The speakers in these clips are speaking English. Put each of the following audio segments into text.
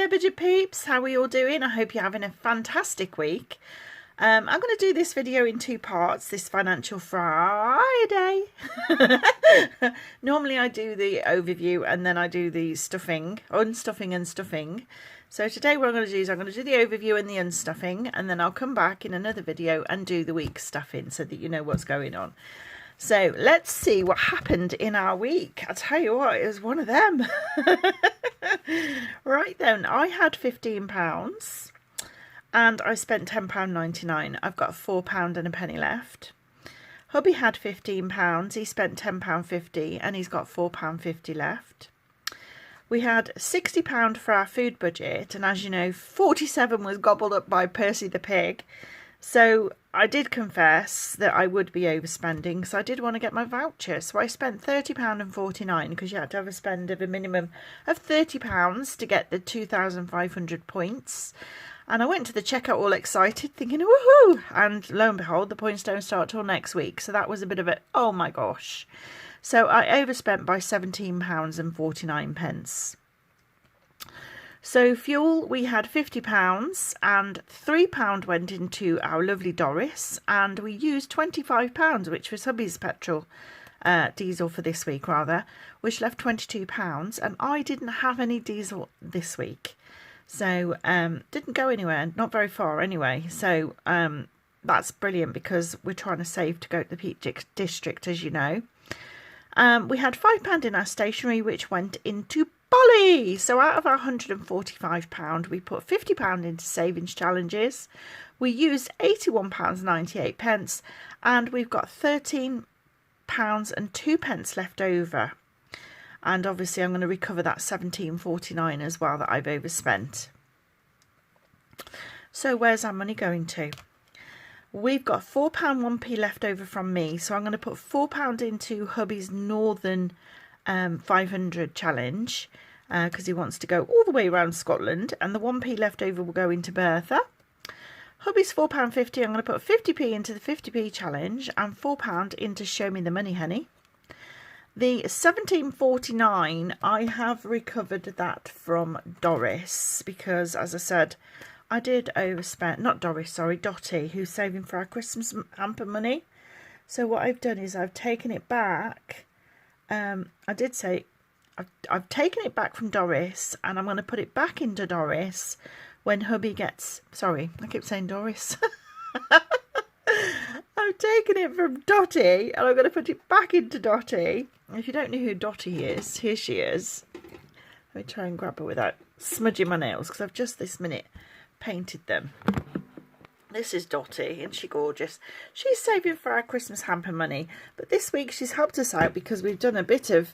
there, budget peeps. How are you all doing? I hope you're having a fantastic week. I'm going to do this video in two parts this financial Friday. Normally I do the overview and then I do the stuffing, unstuffing and stuffing. So today what I'm going to do is I'm going to do the overview and the unstuffing, and then I'll come back in another video and do the week stuffing so that you know what's going on. So let's see what happened in our week. I tell you what, it was one of them. Right then, I had £15 and I spent £10.99. I've got £4 and a penny left. Hubby had £15. He spent £10.50 and he's got £4.50 left. We had £60 for our food budget, and as you know, 47 was gobbled up by Percy the pig. So I did confess that I would be overspending because I did want to get my voucher. So I spent £30.49 because you had to have a spend of a minimum of £30 to get the 2,500 points. And I went to the checkout all excited thinking, woohoo! And lo and behold, the points don't start till next week. So that was a bit of a, oh my gosh. So I overspent by £17.49. So fuel, we had £50 and £3 went into our lovely Doris, and we used £25, which was hubby's petrol, diesel for this week rather, which left £22, and I didn't have any diesel this week. So didn't go anywhere, not very far anyway. So that's brilliant because we're trying to save to go to the Peak District, as you know. We had £5 in our stationery, which went into Bolly. So out of our £145, we put £50 into savings challenges. We used £81.98, and we've got £13 and 2 pence left over. And obviously I'm going to recover that £17.49 as well that I've overspent. So where's our money going to? We've got £4 1p left over from me, so I'm going to put £4 into hubby's Northern 500 challenge because he wants to go all the way around Scotland, and the 1p left over will go into Bertha. Hubby's £4.50, I'm going to put 50p into the 50p challenge and £4 into Show Me the Money Honey. The £17.49, I have recovered that from Doris because, as I said, I did overspend, not Doris, sorry, Dottie, who's saving for our Christmas hamper money. So what I've done is I've taken it back. I did say I've taken it back from Doris, and I'm going to put it back into Doris when hubby gets, sorry, I keep saying Doris. I've taken it from Dottie and I'm going to put it back into Dottie. If you don't know who Dottie is, here she is. Let me try and grab her without smudging my nails because I've just this minute painted them. This is Dottie, and she's gorgeous. She's saving for our Christmas hamper money, but this week she's helped us out because we've done a bit of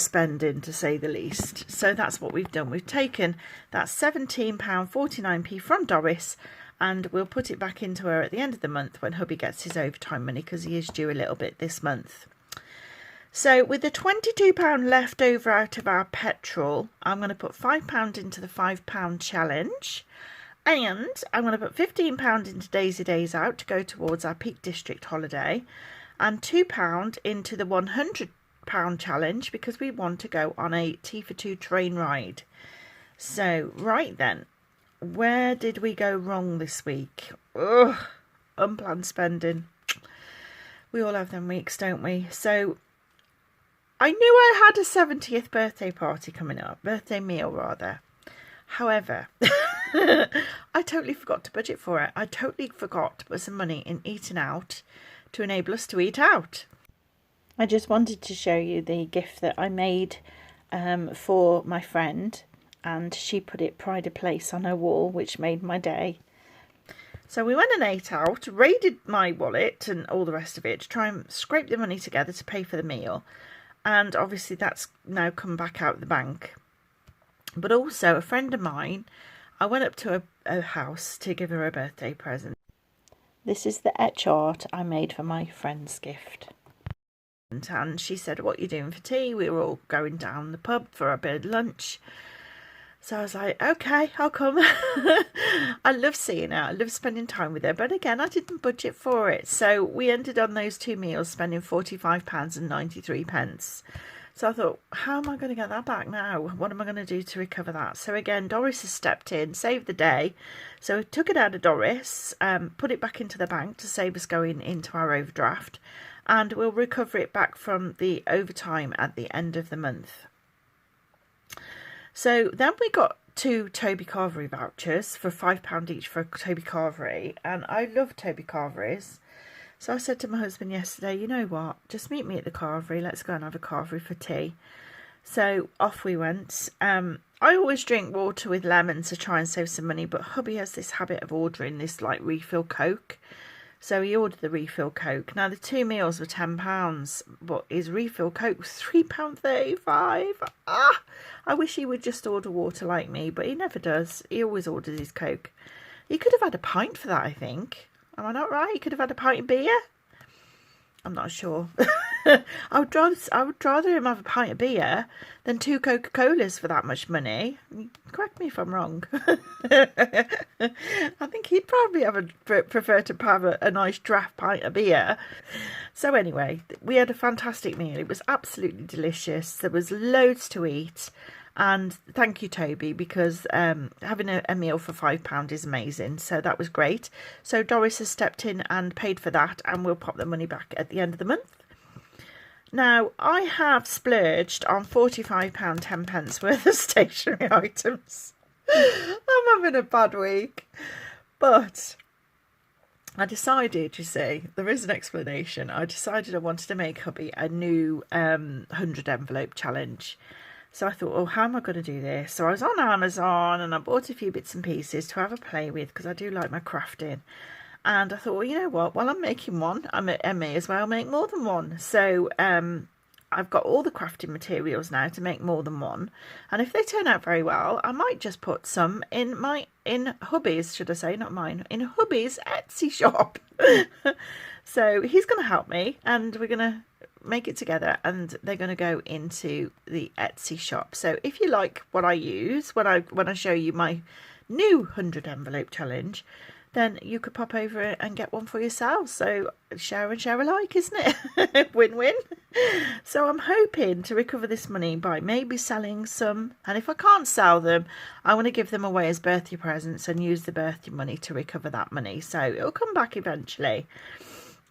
spending, to say the least. So that's what we've done. We've taken that £17.49p from Doris, and we'll put it back into her at the end of the month when hubby gets his overtime money because he is due a little bit this month. So with the £22 left over out of our petrol, I'm going to put £5 into the £5 challenge, and I'm going to put £15 into Daisy Days Out to go towards our Peak District holiday, and £2 into the £100 challenge because we want to go on a Tea for Two train ride. So right then, where did we go wrong this week? Ugh, unplanned spending. We all have them weeks, don't we? So I knew I had a 70th birthday party coming up, birthday meal rather. However, I totally forgot to budget for it. I totally forgot to put some money in eating out to enable us to eat out. I just wanted to show you the gift that I made for my friend, and she put it pride of place on her wall, which made my day. So we went and ate out, raided my wallet and all the rest of it to try and scrape the money together to pay for the meal. And obviously that's now come back out of the bank. But also a friend of mine, I went up to a house to give her a birthday present. This is the etch art I made for my friend's gift. And she said, what are you doing for tea? We were all going down the pub for a bit of lunch. So I was like, okay, I'll come. I love seeing her. I love spending time with her. But again, I didn't budget for it. So we ended on those two meals spending £45 and 93 pence. So I thought, how am I going to get that back now? What am I going to do to recover that? So again, Doris has stepped in, saved the day. So we took it out of Doris, put it back into the bank to save us going into our overdraft, and we'll recover it back from the overtime at the end of the month. So then we got 2 Toby Carvery vouchers for £5 each for Toby Carvery, and I love Toby Carveries. So I said to my husband yesterday, you know what, just meet me at the carvery, let's go and have a carvery for tea. So off we went. I always drink water with lemon to try and save some money, but hubby has this habit of ordering this like refill Coke. So he ordered the refill Coke. Now the 2 meals were £10, but his refill Coke was £3.35. I wish he would just order water like me, but he never does. He always orders his Coke. He could have had a pint for that, I think. Am I not right? He could have had a pint of beer. I'm not sure. I would rather him have a pint of beer than 2 Coca-Colas for that much money. Correct me if I'm wrong. I think he'd probably prefer to have a nice draft pint of beer. So anyway, we had a fantastic meal. It was absolutely delicious. There was loads to eat. And thank you, Toby, because having a meal for £5 is amazing. So that was great. So Doris has stepped in and paid for that, and we'll pop the money back at the end of the month. Now, I have splurged on £45 10p worth of stationery items. I'm having a bad week. But I decided, you see, there is an explanation. I decided I wanted to make hubby a new 100 envelope challenge. So I thought, oh, how am I going to do this? So I was on Amazon and I bought a few bits and pieces to have a play with because I do like my crafting. And I thought, well, you know what? While I'm making one, I may as well make more than one. So I've got all the crafting materials now to make more than one. And if they turn out very well, I might just put some in hubby's, should I say, not mine, in hubby's Etsy shop. So he's going to help me and we're going to make it together, and they're going to go into the Etsy shop. So if you like what I use when I show you my new 100 envelope challenge, then you could pop over and get one for yourself. So share and share alike, isn't it? Win-win. So I'm hoping to recover this money by maybe selling some, and if I can't sell them, I want to give them away as birthday presents and use the birthday money to recover that money. So it'll come back eventually.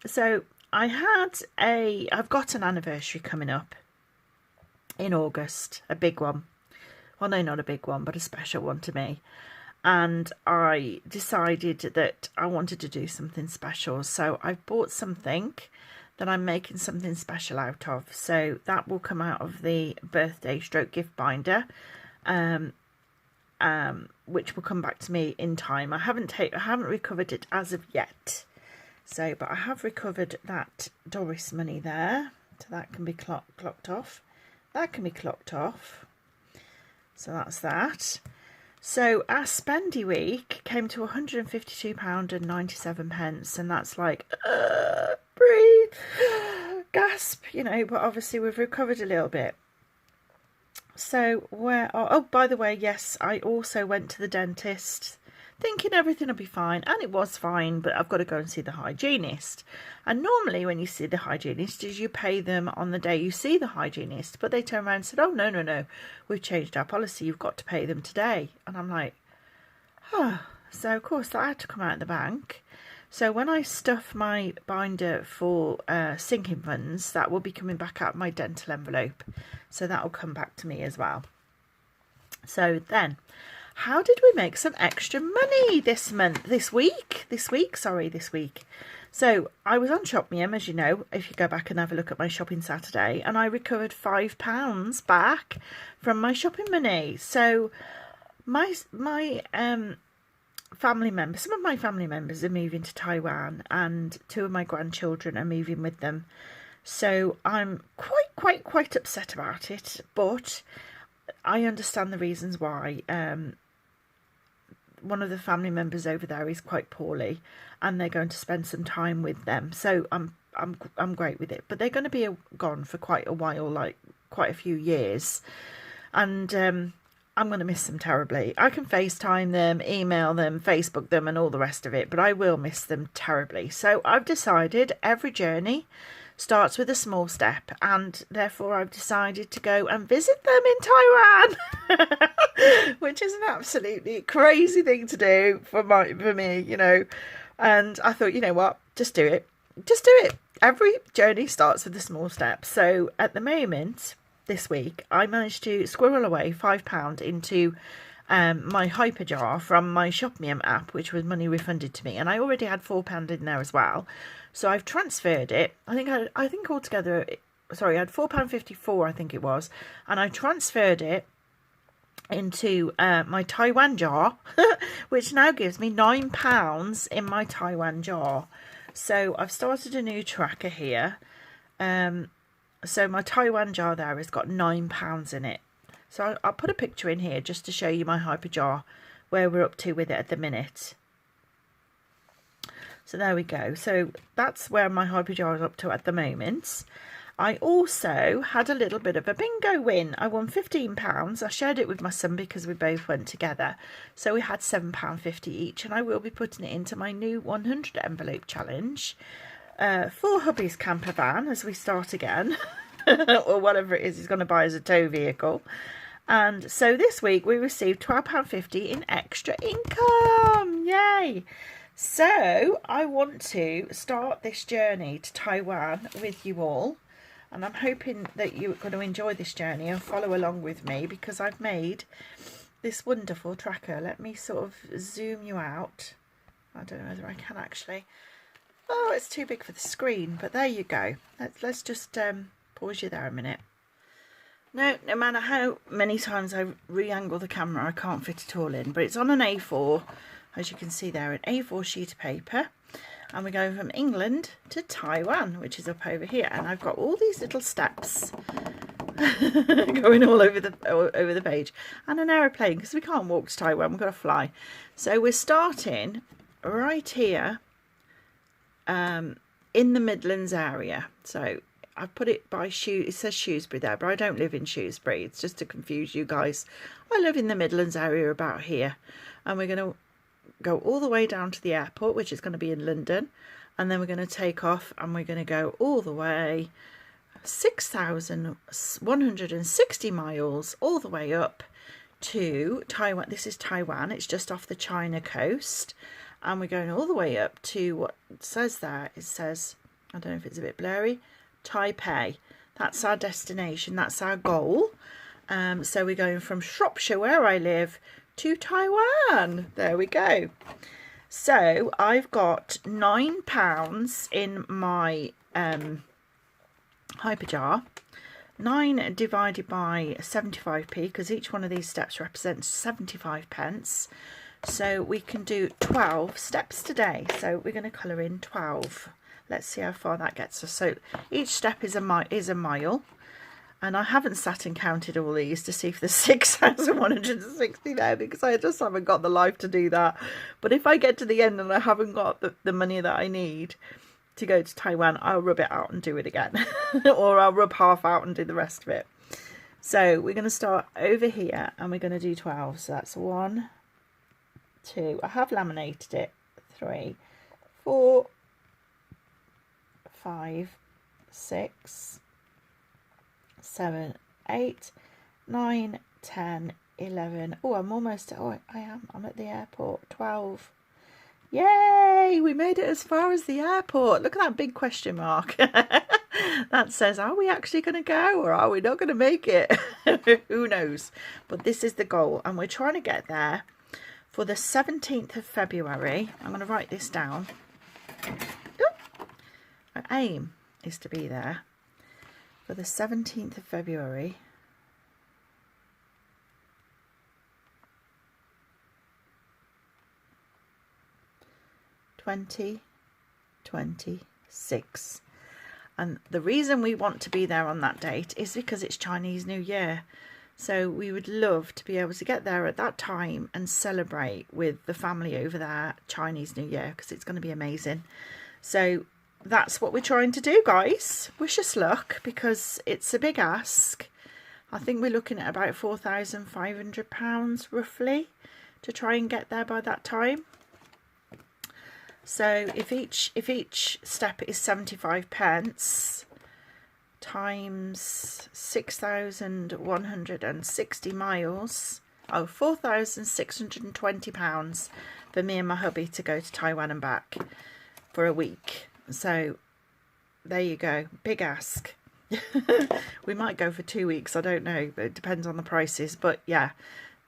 So I've got an anniversary coming up in August, a big one. Well, no, not a big one, but a special one to me. And I decided that I wanted to do something special. So I've bought something that I'm making something special out of. So that will come out of the birthday stroke gift binder, which will come back to me in time. I haven't recovered it as of yet. So, but I have recovered that Doris money there. So that can be clocked off. That can be clocked off. So that's that. So our spendy week came to £152.97, and that's like, breathe, gasp, you know, but obviously we've recovered a little bit. So oh, by the way, yes, I also went to the dentist thinking everything will be fine, and it was fine, but I've got to go and see the hygienist. And normally when you see the hygienist is you pay them on the day you see the hygienist, but they turned around and said, oh, no, we've changed our policy, you've got to pay them today. And I'm like, oh. So of course that had to come out of the bank. So when I stuff my binder for sinking funds, that will be coming back out of my dental envelope, so that will come back to me as well. So then, how did we make some extra money this week? So I was on ShopMeum, as you know, if you go back and have a look at my shopping Saturday, and I recovered £5 back from my shopping money. So my family members, some of my family members are moving to Taiwan, and 2 of my grandchildren are moving with them. So I'm quite upset about it, but I understand the reasons why. One of the family members over there is quite poorly, and they're going to spend some time with them. So I'm great with it. But they're going to be gone for quite a while, like quite a few years, and I'm going to miss them terribly. I can FaceTime them, email them, Facebook them, and all the rest of it, but I will miss them terribly. So I've decided every journey starts with a small step, and therefore I've decided to go and visit them in Taiwan, which is an absolutely crazy thing to do for me, you know. And I thought, you know what, just do it. Just do it. Every journey starts with a small step. So at the moment, this week, I managed to squirrel away £5 into my Hyperjar from my ShopMe app, which was money refunded to me, and I already had £4 in there as well. So I've transferred it. I think altogether, sorry, I had £4.54, I think it was, and I transferred it into my Taiwan jar, which now gives me £9 in my Taiwan jar. So I've started a new tracker here. So my Taiwan jar there has got £9 in it. So I'll put a picture in here just to show you my Hyperjar, where we're up to with it at the minute. So there we go. So that's where my Hyperjar is up to at the moment. I also had a little bit of a bingo win. I won £15. I shared it with my son because we both went together. So we had £7.50 each, and I will be putting it into my new 100 envelope challenge for hubby's camper van as we start again, or whatever it is he's going to buy as a tow vehicle. And so this week we received £12.50 in extra income. Yay! So I want to start this journey to Taiwan with you all. And I'm hoping that you're going to enjoy this journey and follow along with me, because I've made this wonderful tracker. Let me sort of zoom you out. I don't know whether I can actually. Oh, it's too big for the screen, but there you go. Let's just pause you there a minute. No matter how many times I re-angle the camera, I can't fit it all in. But it's on an A4, as you can see there, an A4 sheet of paper. And we're going from England to Taiwan, which is up over here. And I've got all these little steps going all over the page. And an aeroplane, because we can't walk to Taiwan, we've got to fly. So we're starting right here in the Midlands area. So I've put it by it says Shrewsbury there, but I don't live in Shrewsbury. It's just to confuse you guys. I live in the Midlands area about here. And we're going to go all the way down to the airport, which is going to be in London, and then we're going to take off and we're going to go all the way 6,160 miles all the way up to Taiwan. This is Taiwan. It's just off the China coast, and we're going all the way up to what it says there. It says, I don't know if it's a bit blurry, Taipei. That's our destination. That's our goal. So we're going from Shropshire, where I live, to Taiwan. There we go. So I've got £9 in my Hyperjar. 9 divided by 75p, because each one of these steps represents 75 pence. So we can do 12 steps today. So we're going to colour in 12. Let's see how far that gets us. So each step is a mile. And I haven't sat and counted all these to see if there's 6,160 there, because I just haven't got the life to do that. But if I get to the end and I haven't got the money that I need to go to Taiwan, I'll rub it out and do it again. Or I'll rub half out and do the rest of it. So we're going to start over here and we're going to do 12. So that's 1, 2. I have laminated it. 3, 4, 5, 6, 7, 8, 9, 10, 11. Oh, I'm almost. Oh, I am. I'm at the airport. 12. Yay! We made it as far as the airport. Look at that big question mark. That says, are we actually going to go, or are we not going to make it? Who knows? But this is the goal, and we're trying to get there for the 17th of February. I'm going to write this down. Our aim is to be there for the 17th of February. (2026). And the reason we want to be there on that date is because it's Chinese New Year. So we would love to be able to get there at that time and celebrate with the family over there Chinese New Year, because it's going to be amazing. So that's what we're trying to do, guys. Wish us luck, because it's a big ask. I think we're looking at about £4,500 roughly to try and get there by that time. So if each step is 75 pence times 6,160 miles, oh, £4,620 for me and my hubby to go to Taiwan and back for a week. So there you go, big ask. We might go for 2 weeks, I don't know, but it depends on the prices. But yeah,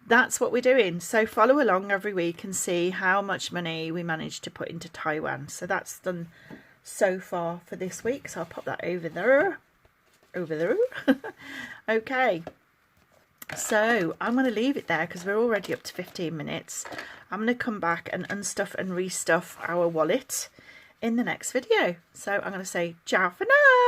that's what we're doing. So follow along every week and see how much money we managed to put into Taiwan. So that's done so far for this week, so I'll pop that over there. Okay, so I'm going to leave it there because we're already up to 15 minutes. I'm going to come back and unstuff and restuff our wallet in the next video. So I'm going to say ciao for now.